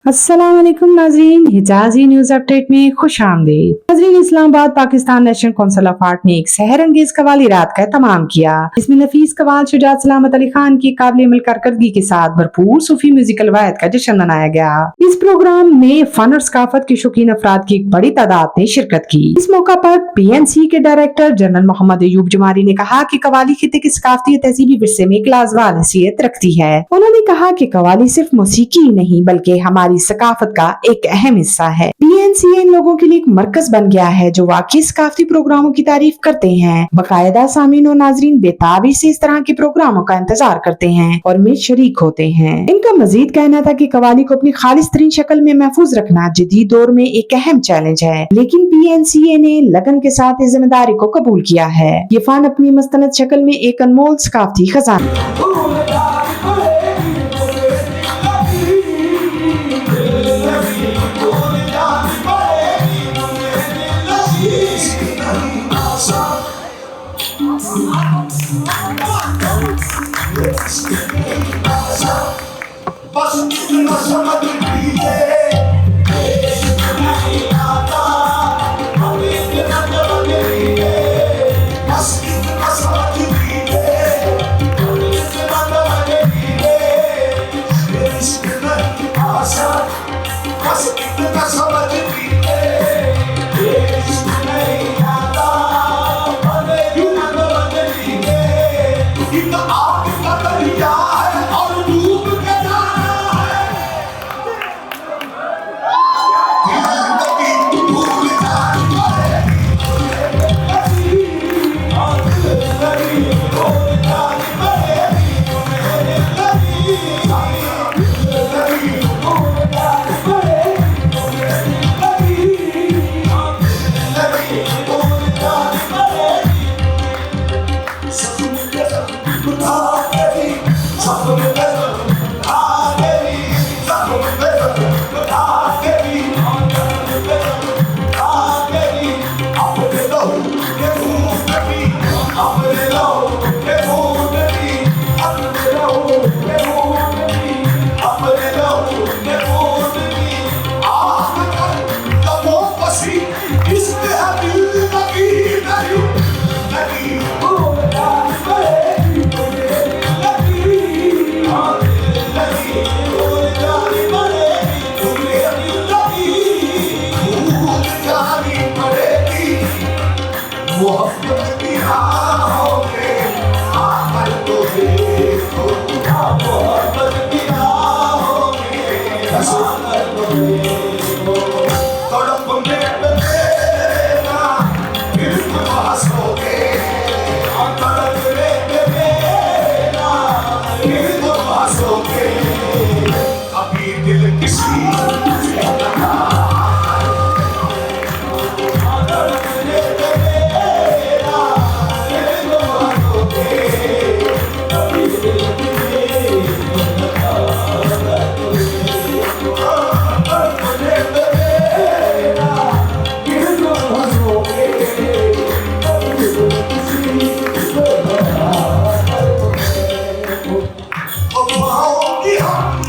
अस्सलाम वालेकुम नाजरीन, हिजाजी न्यूज अपडेट में खुश आमदीद। नाजरीन, Islamabad Pakistan national council of art ने एक सहर अंगेज कवाली रात का तमाम किया। इसमें नफीस कवाल शुजात सलामत अली खान की काबिल अमल कारकर्दगी के साथ भरपूर सूफी म्यूजिकल वायद का जश्न मनाया गया। इस प्रोग्राम में फन और सकाफत के शौकीन अफराद की एक बड़ी तादाद ने शिरकत की। इस मौका पर PNC के डायरेक्टर जनरल मोहम्मद अयूब जुमारी ने कहा कि कवाली खिते के सकाफती तहजीबी विरसे में एक लाजवाब हैसियत रखती है। उन्होंने कहा कि कवाली सिर्फ मौसीकी ही नहीं बल्कि हमारी सकाफत का एक अहम हिस्सा है। PNC इन लोगों के लिए एक मरकज बन गया है जो वाकई सकाफती प्रोग्रामों की तारीफ करते हैं। बाकायदा सामीन और नाजरीन बेताबी से इस तरह के प्रोग्रामों का इंतजार करते हैं और में शरीक होते हैं। इनका मजीद कहना था कि कवाली को अपनी खालिस तरीन शक्ल में महफूज रखना जदीद दौर में एक अहम चैलेंज है, लेकिन PNCA ने लगन के साथ इस जिम्मेदारी को कबूल किया है। ये फन अपनी मस्तनद शक्ल में एक अनमोल सकाफती खजाना।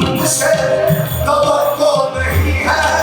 मुझसे तवक्को नहीं है।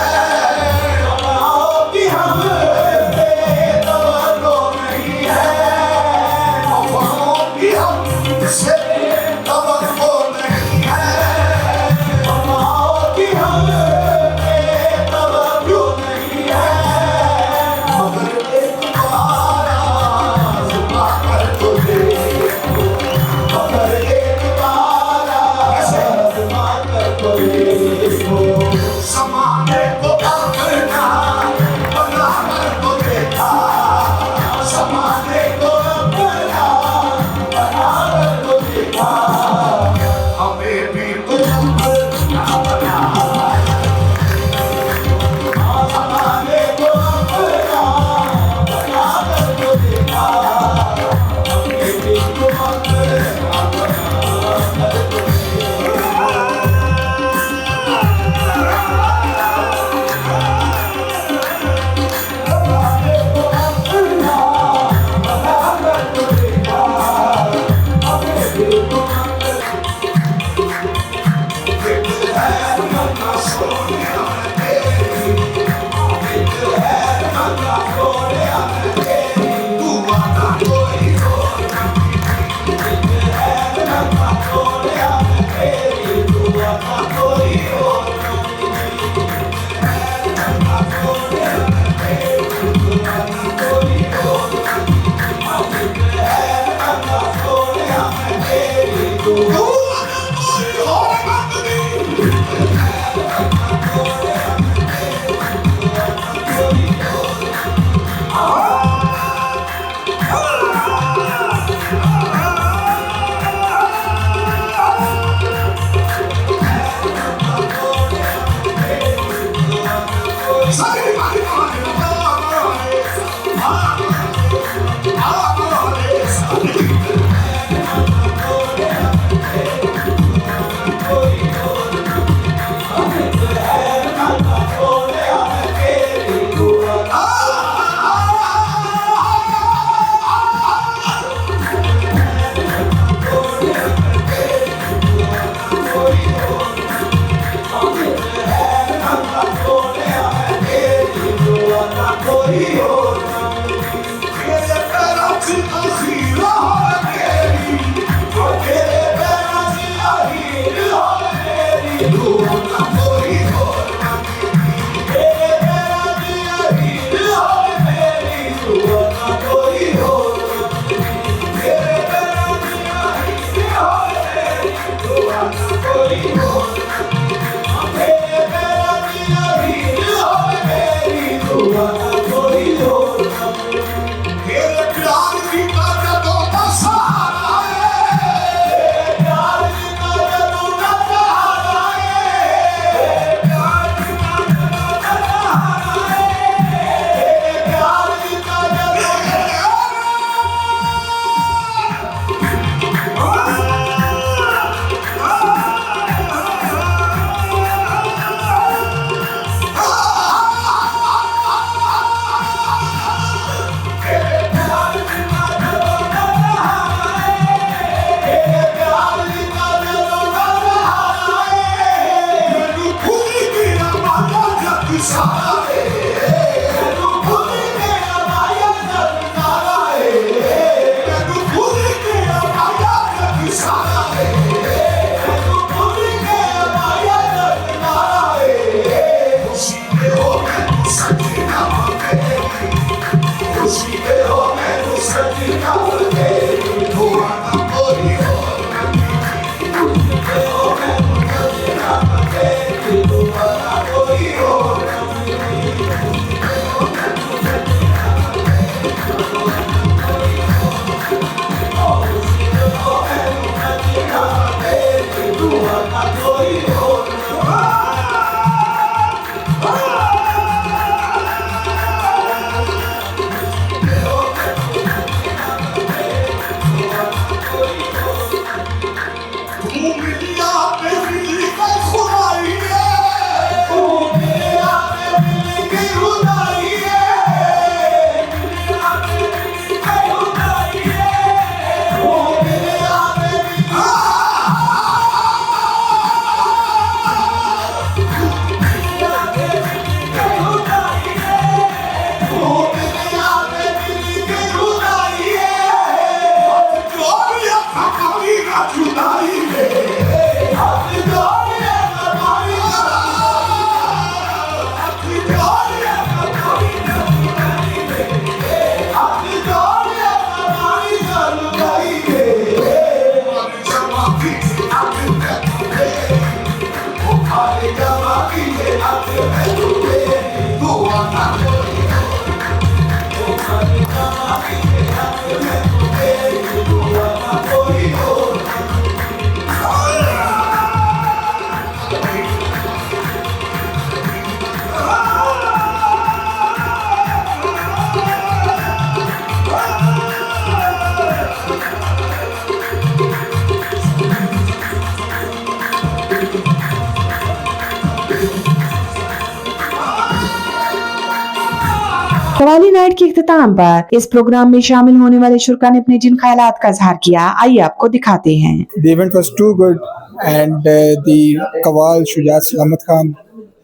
कवाली नाइट के इख्तिताम पर इस प्रोग्राम में शामिल होने वाले शुरा ने अपने जिन ख्यालात का इजहार किया, आइए आपको दिखाते हैं। The event was too good and the Kawal Shujaat सलामत खान,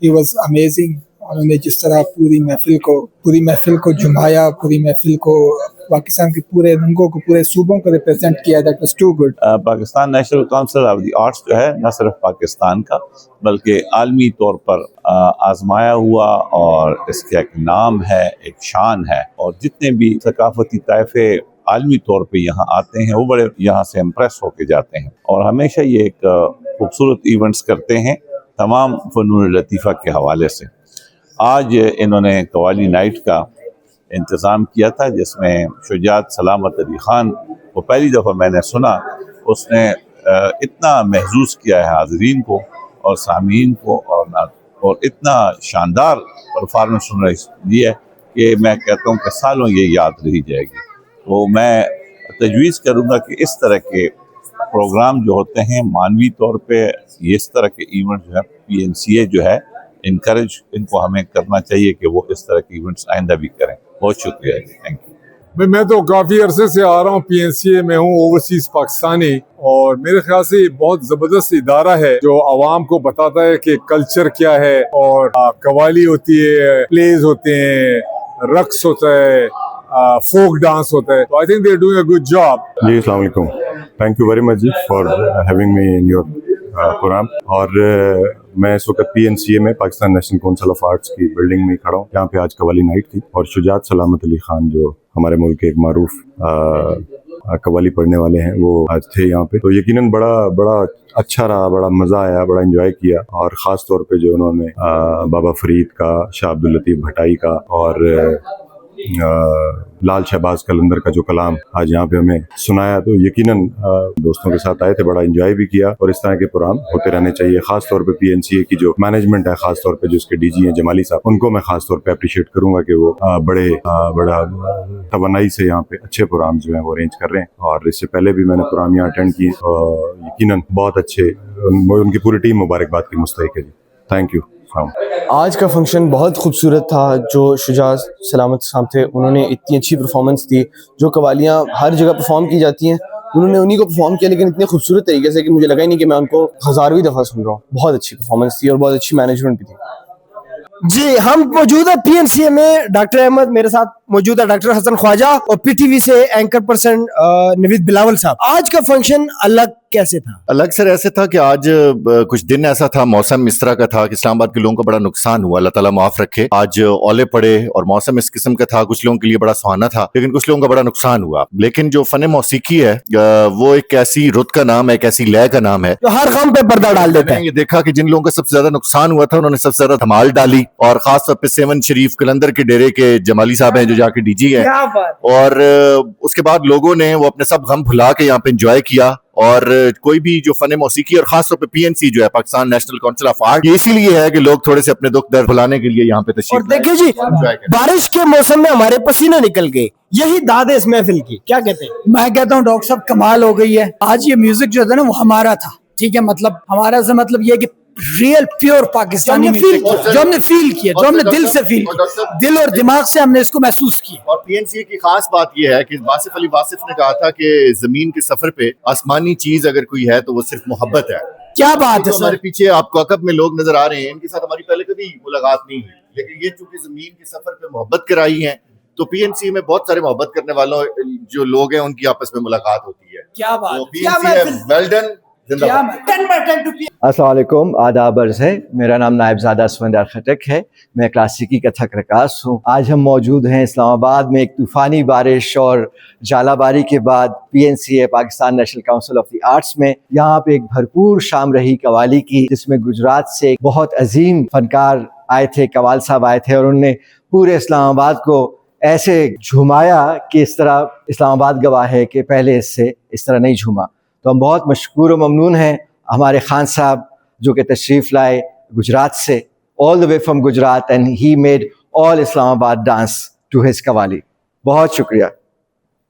he was amazing। उन्होंने जिस तरह पूरी महफिल को जुमाया, पूरी महफिल को पाकिस्तान के पूरे रंगों को, पूरे सूबों को रिप्रेजेंट किया, that was too good. Pakistan national council of the arts जो है न सिर्फ पाकिस्तान का बल्कि आलमी तौर पर आजमाया हुआ और इसका एक नाम है, एक शान है, और जितने भी सकाफती ताइफे आलमी तौर पे यहाँ आते हैं वो बड़े यहाँ से इम्प्रेस होके जाते हैं और हमेशा ये एक खूबसूरत इवेंट्स करते हैं तमाम फ़नून लतीफ़ा के हवाले से। आज इन्होंने कवाली नाइट का इंतज़ाम किया था जिसमें शुजात सलामत अली ख़ान को पहली दफ़ा मैंने सुना, उसने इतना महसूस किया है हाज़रीन को और सामीन को और और इतना शानदार परफॉर्मेंस उन्होंने दी है कि मैं कहता हूँ कि सालों ये याद रही जाएगी। तो मैं तजवीज़ करूँगा कि इस तरह के प्रोग्राम जो होते हैं मानवी तौर पे, ये इस तरह के इवेंट जो है PNCA जो है इनकरेज इनको हमें करना चाहिए कि वो इस तरह के इवेंट्स आइंदा भी करें। बहुत शुक्रिया जी, थैंक यू। मैं तो काफ़ी अरसे से आ रहा हूँ PNCA में हूँ, ओवरसीज पाकिस्तानी, और मेरे ख्याल से ये बहुत ज़बरदस्त इदारा है जो आवाम को बताता है कि कल्चर क्या है, और कवाली होती है, प्लेज होते हैं, रक्स होता है, फोक डांस होता है। तो I think they are doing a good job. जी अस्सलाम वालेकुम, थैंक यू वेरी मच जी for having me in your program. और मैं इस वक्त PNCA में Pakistan national council of arts की बिल्डिंग में खड़ा हूँ, जहाँ पे आज कवाली नाइट थी और शुजात सलामत अली खान जो हमारे मुल्क के एक मारूफ कवाली पढ़ने वाले हैं वो आज थे यहाँ पे। तो यकीनन बड़ा अच्छा रहा, बड़ा मज़ा आया, बड़ा एंजॉय किया। और ख़ास तौर पे जो उन्होंने बाबा फरीद का, शाह अब्दुल लतीफ़ भटाई का और लाल शहबाज कलंदर का जो कलाम आज यहाँ पे हमें सुनाया, तो यकीनन दोस्तों के साथ आए थे, बड़ा एंजॉय भी किया। और इस तरह के प्रोग्राम होते रहने चाहिए। खास तौर पे PNCA की जो मैनेजमेंट है, खास तौर पे जो उसके DG हैं जमाली साहब, उनको मैं खास तौर पे अप्रिशिएट करूंगा कि वो बड़ा तवन्नाई से यहाँ पे अच्छे प्रोग्राम जो हैं वो अरेंज कर रहे हैं। और इससे पहले भी मैंने प्रोग्राम यहाँ अटेंड किए, यकीनन बहुत अच्छे, उनकी पूरी टीम मुबारकबाद की मुस्तहिक है जी। Thank you. आज का फंक्शन बहुत खूबसूरत था। जो शुजात सलामत साहब थे, उन्होंने इतनी अच्छी परफॉर्मेंस दी। जो कवालियाँ हर जगह परफॉर्म की जाती हैं, उन्होंने उन्हीं को परफॉर्म किया, लेकिन इतने खूबसूरत तरीके से कि मुझे लगा ही नहीं कि मैं उनको हज़ारवीं दफ़ा सुन रहा हूँ। बहुत अच्छी परफॉर्मेंस थी और बहुत अच्छी मैनेजमेंट भी थी। जी, हम मौजूद है PNCA में। डॉक्टर अहमद मेरे साथ मौजूद है, डॉक्टर हसन ख्वाजा, और PTV से एंकर पर्सन नवीद बिलावल साहब। आज का फंक्शन अलग कैसे था? अलग सर ऐसे था कि आज कुछ दिन ऐसा था, मौसम इस तरह का था कि इस्लामाबाद के लोगों को बड़ा नुकसान हुआ, अल्लाह ताला माफ रखे। आज ओले पड़े और मौसम इस किस्म का था, कुछ लोगों के लिए बड़ा सुहाना था, लेकिन कुछ लोगों का बड़ा नुकसान हुआ। लेकिन जो फन मौसीकी है वो एक ऐसी रुत का नाम है, एक ऐसी लय का नाम है जो हर गम पे पर्दा डाल देता है। ये देखा कि जिन लोगों का सबसे ज्यादा नुकसान हुआ था, उन्होंने सबसे ज्यादा धमाल डाली। और खास तौर पे 7 शरीफ कलंदर के डेरे के जमाली साहब हैं जो जाके DG है, और उसके बाद लोगों ने वो अपने सब गम भुला के यहाँ पे एंजॉय किया। और कोई भी जो फन मौसीकी, और खास तौर पे PNC जो है Pakistan national council of art, ये इसीलिए है कि लोग थोड़े से अपने दुख दर्द भुलाने के लिए यहाँ पे तशरीफ और देखिए जी, बारिश के मौसम में हमारे पसीने निकल गए, यही दाद है इस महफिल की। क्या कहते हैं? मैं कहता हूँ डॉक्टर साहब कमाल हो गई है। आज ये म्यूजिक जो था ना वो हमारा था, ठीक है, मतलब हमारा से मतलब ये कि रियल प्योर पाकिस्तानी म्यूजिक जो हमने फील किया, जो हमने दिल से फील किया, दिल और दिमाग से हमने इसको महसूस किया। और PNCA की खास बात यह है कि वासिफ अली वासिफ ने कहा था कि जमीन के सफर पे आसमानी चीज अगर कोई है तो वो सिर्फ मोहब्बत है। क्या बात है सर। हमारे पीछे आपको अकब में लोग नजर आ रहे हैं, इनके साथ हमारी पहले कभी मुलाकात नहीं हुई, लेकिन ये चूंकि जमीन के सफर पे मोहब्बत कराई है, तो PNCA में बहुत सारे मोहब्बत करने वालों जो लोग हैं उनकी आपस में मुलाकात होती है। क्या बात, तो PNCA वेल डन। अस्सलाम वालेकुम, आदाब अर्ज़ है। मेरा नाम नायबज़ादा असमंदर खटक है, मैं क्लासिकी कथक रकास हूँ। आज हम मौजूद हैं इस्लामाबाद में। एक तूफ़ानी बारिश और जालाबारी के बाद PNCA Pakistan national council of the arts में यहाँ पे एक भरपूर शाम रही कवाली की, जिसमें गुजरात से एक बहुत अजीम फनकार आए थे, कवाल साहब आए थे, और उन्होंने पूरे इस्लामाबाद को ऐसे झुमाया कि इस तरह इस्लामाबाद गवाह है कि पहले इससे इस तरह नहीं झूमा। तो हम बहुत मशकूर व ममनून हैं हमारे खान साहब जो कि तशरीफ़ लाए गुजरात से, all the way from Gujarat, and he made all Islamabad dance to his qawwali. बहुत शुक्रिया।